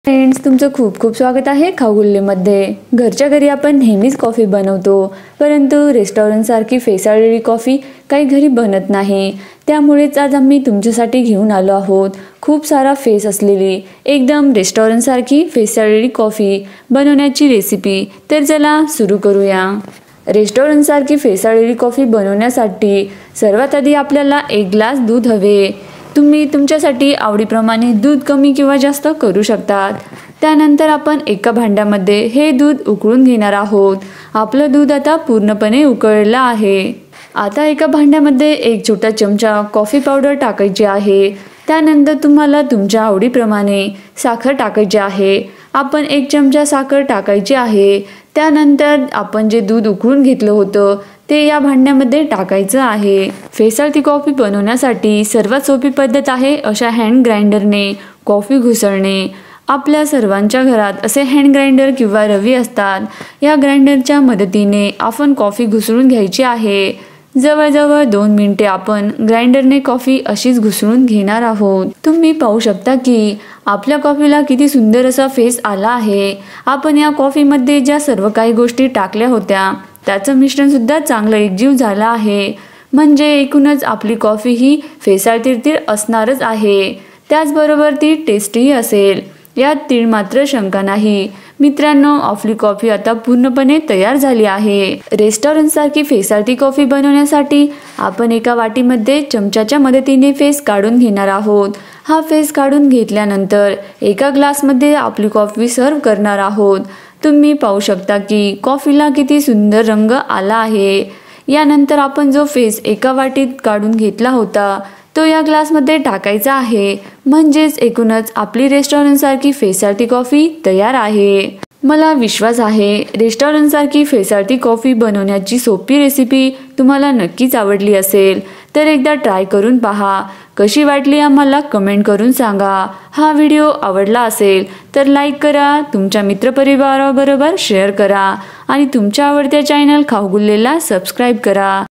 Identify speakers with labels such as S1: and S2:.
S1: Friends, तुमचं खूप खूप स्वागत आहे खाऊ गुल्लेमध्ये। घरच्या घरी आपण नेहमीच कॉफी बनवतो, परंतु रेस्टॉरंटसारखी फेसाळलेली कॉफी काही घरी बनत नाही। त्यामुळेच आज आम्ही तुमच्यासाठी घेऊन आलो आहोत खूप सारा फेस असलेली एकदम रेस्टॉरंटसारखी फेसाळलेली कॉफी बनवण्याची रेसिपी। तर चला सुरू करूया। रेस्टॉरंटसारखी फेसाळलेली कॉफी बनवण्यासाठी सर्वात आधी आपल्याला 1 ग्लास दूध हवे। तुम्ही तुमच्यासाठी आवडीप्रमाणे दूध कमी किंवा जास्त करू शकतात। त्यानंतर आपण एका भांड्यामध्ये हे दूध उकळून घेणार आहोत। आपलं दूध आता पूर्णपणे उकळलेलं आहे। आता एका भांड्यामध्ये 1 छोटा चमचा कॉफी पावडर टाकायची आहे। त्यानंतर तुम्हाला तुमच्या आवडीप्रमाणे साखर टाकायची आहे। आपण 1 चमचा साखर टाकायची आहे। त्यानंतर आपण जे दूध उकळून घेतलं होतं ते या भांड्यामध्ये टाकायचं आहे। फेसाळती कॉफी बनवण्यासाठी सर्वात सोपी पद्धत आहे अशा हँड ग्राइंडरने कॉफी घुसळणे। आपल्या सर्वांच्या घरात असे हँड ग्राइंडर किंवा रवी असतात। या ग्राइंडरच्या मदतीने आपण कॉफी घुसळून घ्यायची आहे। जवळजवळ 2 मिनिटे आपण ग्राइंडरने कॉफी अशीच घुसळून घेणार आहोत। तुम्ही पाहू शकता की आपल्या कॉफीला किती सुंदर असा फेस आला आहे। आपण या कॉफीमध्ये ज्या सर्व काही गोष्टी टाकल्या होत्या त्याचं मिश्रण सुद्धा चांगलं एकजीव झालं आहे। म्हणजे एकूणच आपली कॉफी ही फेसाळतीर असणारच आहे। त्याचबरोबर ती टेस्टीही असेल, यात तीळ मात्र शंका नाही। मित्रांनो, आपली कॉफी आता पूर्णपणे तयार झाली आहे। रेस्टॉरंटसारखी फेसाळती कॉफी बनवण्यासाठी आपण एका वाटीमध्ये चमच्याच्या मदतीने फेस काढून घेणार आहोत। हा फेस काढून घेतल्यानंतर एका ग्लासमध्ये आपली कॉफी सर्व करणार आहोत। तुम्ही पाहू शकता की कॉफीला किती सुंदर रंग आला आहे। यानंतर आपण जो फेस एका वाटीत काढून घेतला होता तो या ग्लासमध्ये टाकायचा आहे। म्हणजेच एकूणच आपली रेस्टॉरंटसारखी फेसाळती कॉफी तयार आहे। मला विश्वास आहे रेस्टॉरंटसारखी फेसाळती कॉफी बनवण्याची सोपी रेसिपी तुम्हाला नक्कीच आवडली असेल। तर एकदा ट्राय करून पहा। कशी वाटली आम्हाला कमेंट करून सांगा। हा व्हिडिओ आवडला असेल तर लाईक करा, तुमच्या मित्रपरिवाराबरोबर शेअर करा आणि तुमच्या आवडत्या चॅनल खाऊ गुल्लेला सबस्क्राईब करा।